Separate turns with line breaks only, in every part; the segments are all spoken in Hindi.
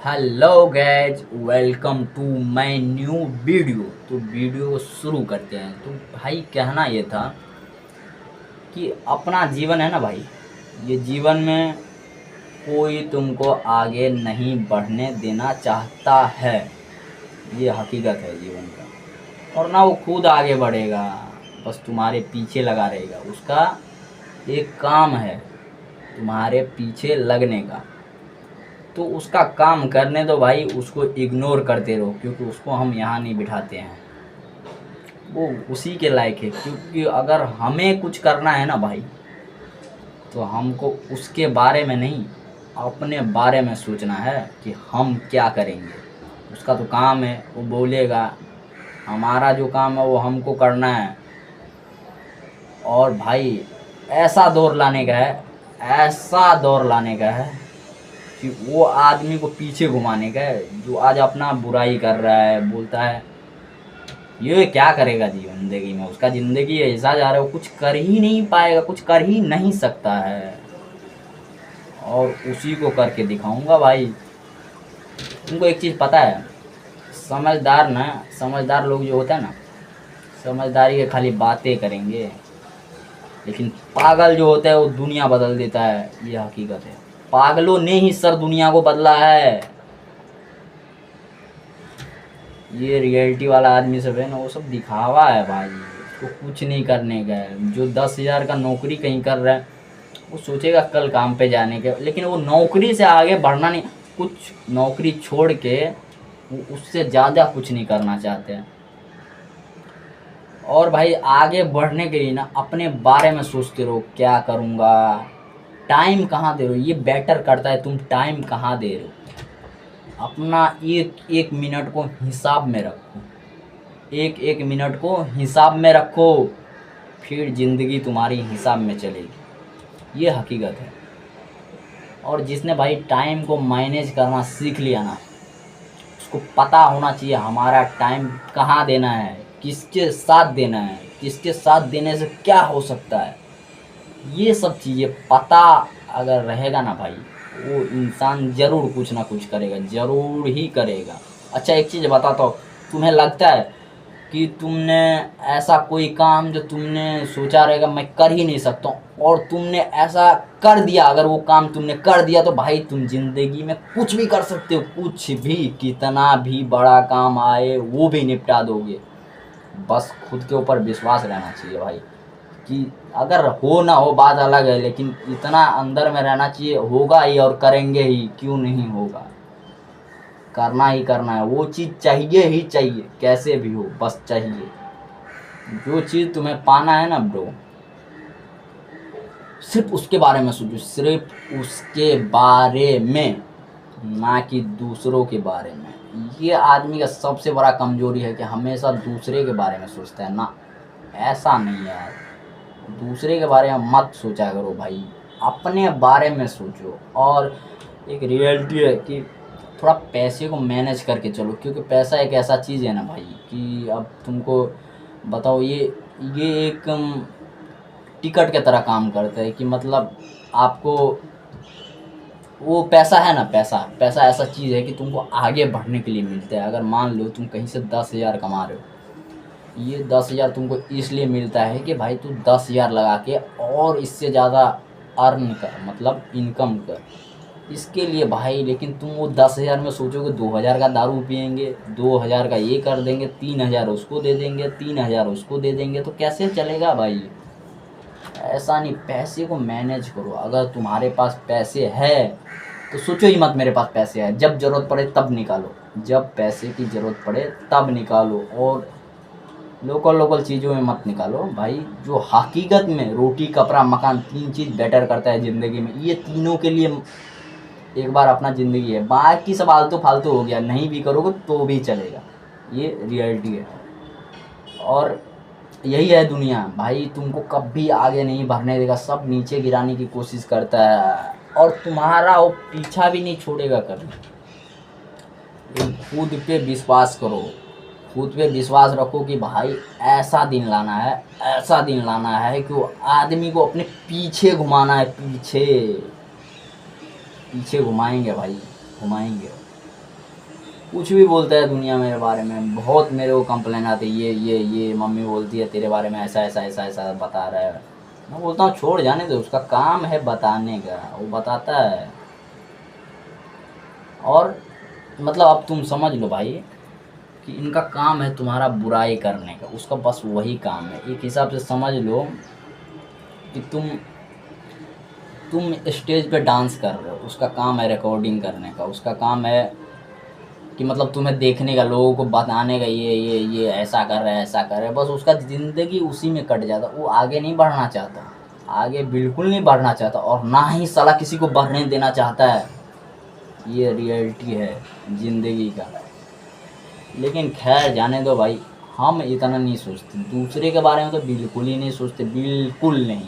Hello guys, welcome to my new video. तो वीडियो को शुरू करते हैं। तो भाई कहना ये था कि अपना जीवन है ना भाई, ये जीवन में कोई तुमको आगे नहीं बढ़ने देना चाहता है। ये हकीकत है जीवन का। और ना वो खुद आगे बढ़ेगा, बस तुम्हारे पीछे लगा रहेगा। उसका एक काम है तुम्हारे पीछे लगने का। तो उसका काम करने दो भाई, उसको इग्नोर करते रहो, क्योंकि उसको हम यहाँ नहीं बिठाते हैं। वो उसी के लायक है, क्योंकि अगर हमें कुछ करना है ना भाई, तो हमको उसके बारे में नहीं, अपने बारे में सोचना है कि हम क्या करेंगे। उसका तो काम है, वो बोलेगा। हमारा जो काम है वो हमको करना है। और भाई ऐसा दौर लाने का है, ऐसा दौर लाने का है कि वो आदमी को पीछे घुमाने का है जो आज अपना बुराई कर रहा है, बोलता है ये क्या करेगा जीवन ज़िंदगी में। उसका ज़िंदगी ऐसा जा रहा है, वो कुछ कर ही नहीं पाएगा, कुछ कर ही नहीं सकता है। और उसी को करके दिखाऊंगा भाई। तुमको एक चीज़ पता है, समझदार लोग जो होता है ना, समझदारी के खाली बातें करेंगे, लेकिन पागल जो होता है वो दुनिया बदल देता है। ये हकीकत है। पागलों ने ही सर दुनिया को बदला है। ये रियलिटी वाला आदमी सब है ना, वो सब दिखावा है भाई। उसको कुछ नहीं करने का है। जो 10,000 का नौकरी कहीं कर रहा है, वो सोचेगा कल काम पे जाने के, लेकिन वो नौकरी से आगे बढ़ना नहीं, कुछ नौकरी छोड़ के वो उससे ज़्यादा कुछ नहीं करना चाहते हैं। और भाई आगे बढ़ने के लिए ना अपने बारे में सोचते रहो, क्या करूँगा, टाइम कहाँ दे रहे हो। ये बेटर करता है तुम टाइम कहाँ दे रहे हो। अपना एक एक मिनट को हिसाब में रखो, एक एक मिनट को हिसाब में रखो, फिर ज़िंदगी तुम्हारी हिसाब में चलेगी। ये हकीकत है। और जिसने भाई टाइम को मैनेज करना सीख लिया ना, उसको पता होना चाहिए हमारा टाइम कहाँ देना है, किसके साथ देना है, किसके साथ देने से क्या हो सकता है। ये सब चीज़ें पता अगर रहेगा ना भाई, वो इंसान ज़रूर कुछ ना कुछ करेगा, ज़रूर ही करेगा। अच्छा एक चीज़ बताता हूँ, तुम्हें लगता है कि तुमने ऐसा कोई काम जो तुमने सोचा रहेगा मैं कर ही नहीं सकता हूँ, और तुमने ऐसा कर दिया, अगर वो काम तुमने कर दिया तो भाई तुम ज़िंदगी में कुछ भी कर सकते हो। कुछ भी, कितना भी बड़ा काम आए वो भी निपटा दोगे। बस खुद के ऊपर विश्वास रहना चाहिए भाई, कि अगर हो ना हो बात अलग है, लेकिन इतना अंदर में रहना चाहिए, होगा ही और करेंगे ही, क्यों नहीं होगा। करना ही करना है, वो चीज़ चाहिए ही चाहिए, कैसे भी हो बस चाहिए। जो चीज़ तुम्हें पाना है ना ब्रो, सिर्फ उसके बारे में सोचो, सिर्फ उसके बारे में, ना कि दूसरों के बारे में। ये आदमी का सबसे बड़ा कमजोरी है कि हमेशा दूसरे के बारे में सोचता है ना। ऐसा नहीं है यार, दूसरे के बारे में मत सोचा करो भाई, अपने बारे में सोचो। और एक रियलिटी है कि थोड़ा पैसे को मैनेज करके चलो, क्योंकि पैसा एक ऐसा चीज़ है ना भाई कि अब तुमको बताओ, ये एक टिकट के तरह काम करता है। कि मतलब आपको वो पैसा है ना, पैसा ऐसा चीज़ है कि तुमको आगे बढ़ने के लिए मिलता है। अगर मान लो तुम कहीं से 10,000 कमा रहे हो, ये 10,000 तुमको इसलिए मिलता है कि भाई तू 10,000 लगा के और इससे ज़्यादा अर्न कर, मतलब इनकम कर, इसके लिए भाई। लेकिन तुम वो 10,000 में सोचोगे 2,000 का दारू पियेंगे, 2,000 का ये कर देंगे, 3,000 उसको दे देंगे, 3,000 उसको दे देंगे, तो कैसे चलेगा भाई। ऐसा नहीं, पैसे को मैनेज करो। अगर तुम्हारे पास पैसे है तो सोचो ही मत मेरे पास पैसे है, जब ज़रूरत पड़े तब निकालो, जब पैसे की ज़रूरत पड़े तब निकालो। और लोकल चीज़ों में मत निकालो भाई। जो हकीकत में रोटी कपड़ा मकान, 3 चीज़ बेटर करता है ज़िंदगी में, ये तीनों के लिए एक बार अपना ज़िंदगी है। बाकी सब आलतू फालतू हो गया, नहीं भी करोगे तो भी चलेगा। ये रियलिटी है। और यही है दुनिया भाई, तुमको कभी आगे नहीं बढ़ने देगा, सब नीचे गिराने की कोशिश करता है, और तुम्हारा वो पीछा भी नहीं छोड़ेगा कभी। खुद पे विश्वास करो, खुद पे विश्वास रखो कि भाई ऐसा दिन लाना है, ऐसा दिन लाना है कि वो आदमी को अपने पीछे घुमाना है। पीछे पीछे घुमाएंगे भाई, घुमाएंगे। कुछ भी बोलता है दुनिया मेरे बारे में, बहुत मेरे को कंप्लेन आती है, ये मम्मी बोलती है तेरे बारे में ऐसा ऐसा ऐसा ऐसा बता रहा है। मैं बोलता हूँ छोड़ जाने दो, उसका काम है बताने का, वो बताता है। और मतलब अब तुम समझ लो भाई कि इनका काम है तुम्हारा बुराई करने का, उसका बस वही काम है। एक हिसाब से समझ लो कि तुम स्टेज पे डांस कर रहे हो, उसका काम है रिकॉर्डिंग करने का, उसका काम है कि मतलब तुम्हें देखने का, लोगों को बताने का, ये ऐसा कर रहा है ऐसा कर रहा है। बस उसका ज़िंदगी उसी में कट जाता, वो आगे नहीं बढ़ना चाहता, आगे बिल्कुल नहीं बढ़ना चाहता, और ना ही साला किसी को बढ़ने देना चाहता है। ये रियलिटी है ज़िंदगी का। लेकिन खैर जाने दो भाई, हम इतना नहीं सोचते दूसरे के बारे में, तो बिल्कुल ही नहीं सोचते, बिल्कुल नहीं।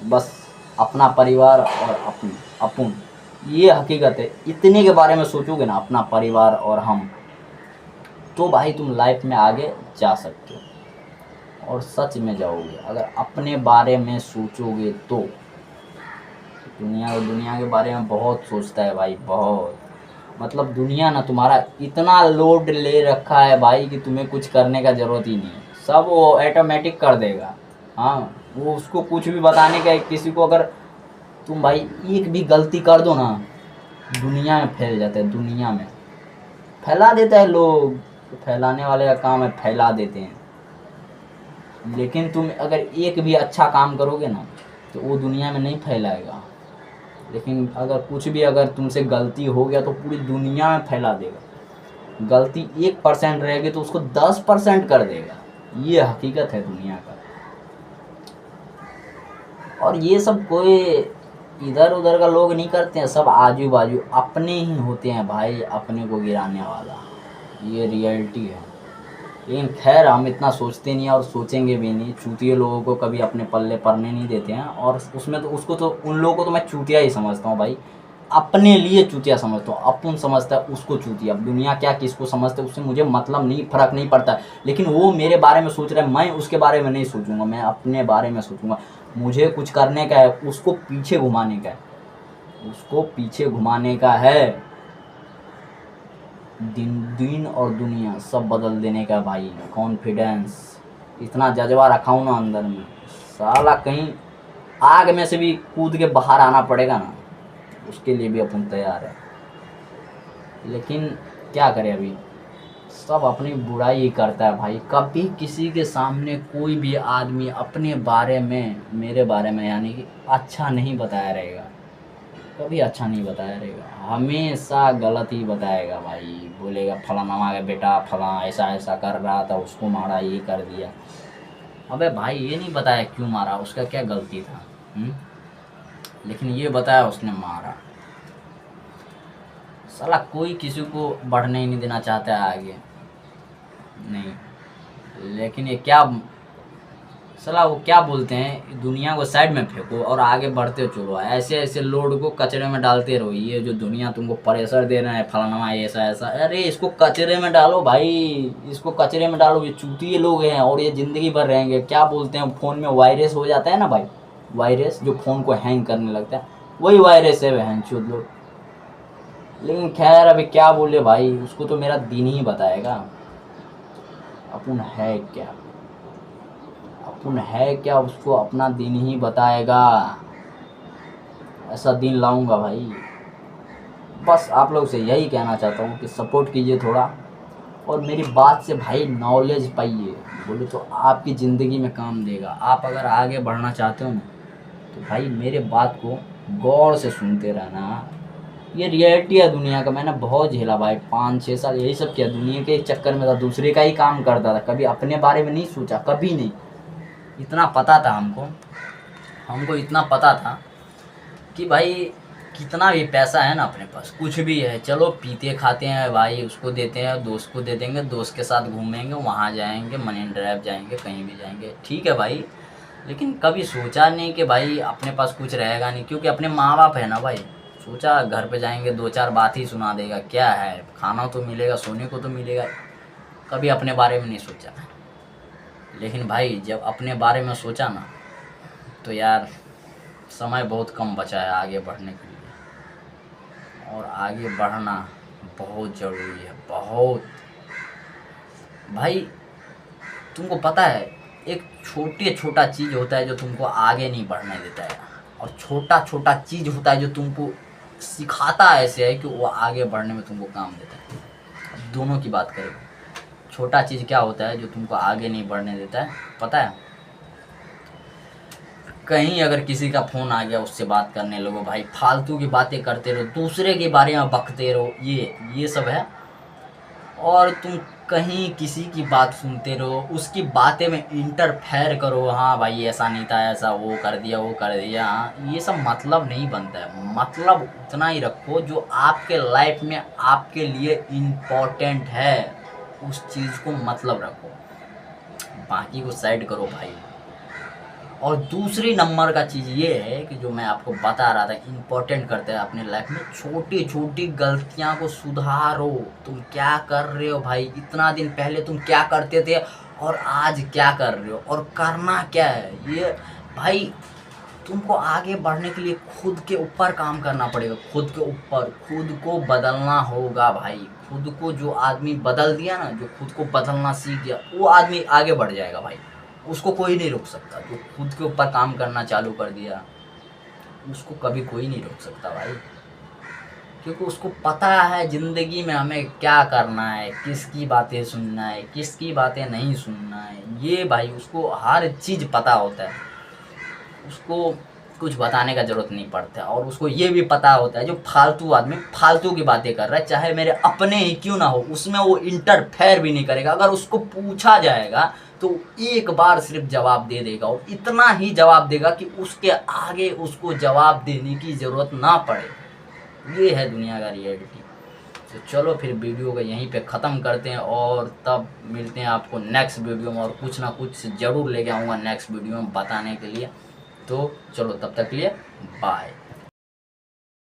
बस अपना परिवार और अपन, ये हकीकत है। इतने के बारे में सोचोगे ना, अपना परिवार और हम, तो भाई तुम लाइफ में आगे जा सकते हो, और सच में जाओगे। अगर अपने बारे में सोचोगे तो दुनिया के बारे में बहुत सोचता है भाई, बहुत। मतलब दुनिया ना तुम्हारा इतना लोड ले रखा है भाई कि तुम्हें कुछ करने का ज़रूरत ही नहीं है, सब वो ऑटोमेटिक कर देगा। हाँ, वो उसको कुछ भी बताने का, किसी को अगर तुम भाई एक भी गलती कर दो ना, दुनिया में फैल जाता है, दुनिया में फैला देता है लोग। तो फैलाने वाले का काम है, फैला देते हैं। लेकिन तुम अगर एक भी अच्छा काम करोगे ना, तो वो दुनिया में नहीं फैलाएगा। लेकिन अगर कुछ भी अगर तुमसे गलती हो गया तो पूरी दुनिया में फैला देगा। गलती 1% रहेगी तो उसको 10% कर देगा। ये हकीकत है दुनिया का। और ये सब कोई इधर उधर का लोग नहीं करते हैं, सब आजू बाजू अपने ही होते हैं भाई, अपने को गिराने वाला। ये रियलिटी है। लेकिन खैर हम इतना सोचते नहीं, और सोचेंगे भी नहीं। चूतिए लोगों को कभी अपने पल्ले पड़ने नहीं देते हैं, और उसमें तो उसको तो उन लोगों को तो मैं चूतिया ही समझता हूँ भाई। अपने लिए चूतिया समझता हूँ, अपन समझता है उसको चूतिया। अब दुनिया क्या किसको समझते है उससे मुझे मतलब नहीं, फ़र्क नहीं पड़ता। लेकिन वो मेरे बारे में सोच रहा है, मैं उसके बारे में नहीं सोचूंगा, मैं अपने बारे में सोचूंगा। मुझे कुछ करने का है, उसको पीछे घुमाने का है, उसको पीछे घुमाने का है। दिन और दुनिया सब बदल देने का भाई। कॉन्फिडेंस, इतना जज्बा रखा हूँ ना अंदर में, साला कहीं आग में से भी कूद के बाहर आना पड़ेगा ना, उसके लिए भी अपन तैयार है। लेकिन क्या करें, अभी सब अपनी बुराई ही करता है भाई। कभी किसी के सामने कोई भी आदमी अपने बारे में, मेरे बारे में यानी कि अच्छा नहीं बताया रहेगा, कभी अच्छा नहीं बताया रहेगा, हमेशा गलत ही बताएगा भाई। बोलेगा फलाना का बेटा फला ऐसा ऐसा कर रहा था, उसको मारा, ये कर दिया। अबे भाई ये नहीं बताया क्यों मारा, उसका क्या गलती था। लेकिन ये बताया उसने मारा। साला कोई किसी को बढ़ने ही नहीं देना चाहता है आगे, नहीं। लेकिन ये क्या, साला वो क्या बोलते हैं, दुनिया को साइड में फेंको और आगे बढ़ते चलो। ऐसे ऐसे लोड को कचरे में डालते रहो। ये जो दुनिया तुमको प्रेशर दे रहा है, फलाना ऐसा ऐसा, अरे इसको कचरे में डालो भाई, इसको कचरे में डालो। ये चूतिए लोग हैं और ये ज़िंदगी भर रहेंगे। क्या बोलते हैं, फ़ोन में वायरस हो जाता है ना भाई, वायरस जो फ़ोन को हैंग करने लगता है, वही वायरस है बहन चूत लोग। लेकिन खैर अभी क्या बोले भाई, उसको तो मेरा दिन ही बताएगा अपन है क्या, अपन है क्या, उसको अपना दिन ही बताएगा। ऐसा दिन लाऊंगा भाई। बस आप लोग से यही कहना चाहता हूँ कि सपोर्ट कीजिए थोड़ा, और मेरी बात से भाई नॉलेज पाइए। बोले तो आपकी ज़िंदगी में काम देगा। आप अगर आगे बढ़ना चाहते हो ना, तो भाई मेरे बात को गौर से सुनते रहना। ये रियलिटी है दुनिया का। मैंने बहुत झेला भाई, 5-6 साल यही सब किया, दुनिया के चक्कर में था, दूसरे का ही काम करता था, कभी अपने बारे में नहीं सोचा, कभी नहीं। इतना पता था हमको इतना पता था कि भाई कितना भी पैसा है ना अपने पास, कुछ भी है, चलो पीते खाते हैं भाई, उसको देते हैं, दोस्त को दे देंगे, दोस्त के साथ घूमेंगे, वहाँ जाएंगे, मरीन ड्राइव जाएंगे, कहीं भी जाएंगे, ठीक है भाई। लेकिन कभी सोचा नहीं कि भाई अपने पास कुछ रहेगा नहीं, क्योंकि अपने माँ बाप है ना भाई। सोचा घर पे जाएंगे 2-4 बात ही सुना देगा, क्या है, खाना तो मिलेगा, सोने को तो मिलेगा। कभी अपने बारे में नहीं सोचा। लेकिन भाई जब अपने बारे में सोचा ना, तो यार समय बहुत कम बचा है आगे बढ़ने के लिए। और आगे बढ़ना बहुत ज़रूरी है, बहुत। भाई तुमको पता है, एक छोटा चीज़ होता है जो तुमको आगे नहीं बढ़ने देता है, और छोटा चीज़ होता है जो तुमको सिखाता ऐसे है कि वो आगे बढ़ने में तुमको काम देता है। दोनों की बात करें, छोटा चीज़ क्या होता है जो तुमको आगे नहीं बढ़ने देता है, पता है? कहीं अगर किसी का फ़ोन आ गया, उससे बात करने लगो भाई, फालतू की बातें करते रहो, दूसरे के बारे में बकते रहो, ये सब है। और तुम कहीं किसी की बात सुनते रहो, उसकी बातें में इंटरफेयर करो, हाँ भाई ऐसा नहीं था, ऐसा वो कर दिया, हाँ, ये सब मतलब नहीं बनता है। मतलब उतना ही रखो जो आपके लाइफ में आपके लिए इम्पोर्टेंट है, उस चीज़ को मतलब रखो, बाकी को साइड करो भाई। और दूसरी नंबर का चीज़ ये है कि जो मैं आपको बता रहा था, इम्पोर्टेंट करते हैं अपने लाइफ में, छोटी छोटी गलतियां को सुधारो। तुम क्या कर रहे हो भाई, इतना दिन पहले तुम क्या करते थे और आज क्या कर रहे हो, और करना क्या है, ये भाई तुमको आगे बढ़ने के लिए खुद के ऊपर काम करना पड़ेगा, खुद के ऊपर, खुद को बदलना होगा भाई। खुद को जो आदमी बदल दिया ना, जो खुद को बदलना सीख गया, वो आदमी आगे बढ़ जाएगा भाई, उसको कोई नहीं रोक सकता। जो खुद के ऊपर काम करना चालू कर दिया, उसको कभी कोई नहीं रोक सकता भाई, क्योंकि उसको पता है ज़िंदगी में हमें क्या करना है, किसकी बातें सुनना है, किसकी बातें नहीं सुनना है, ये भाई उसको हर चीज़ पता होता है, उसको कुछ बताने का ज़रूरत नहीं पड़ता। और उसको ये भी पता होता है जो फालतू आदमी फालतू की बातें कर रहा है, चाहे मेरे अपने ही क्यों ना हो, उसमें वो इंटरफेयर भी नहीं करेगा। अगर उसको पूछा जाएगा तो एक बार सिर्फ जवाब दे देगा, और इतना ही जवाब देगा कि उसके आगे उसको जवाब देने की ज़रूरत ना पड़े। ये है दुनिया का रियलिटी। तो चलो फिर वीडियो को यहीं पे ख़त्म करते हैं, और तब मिलते हैं आपको नेक्स्ट वीडियो में, और कुछ ना कुछ ज़रूर लेके आऊँगा नेक्स्ट वीडियो में बताने के लिए। तो चलो तब तक के लिए बाय।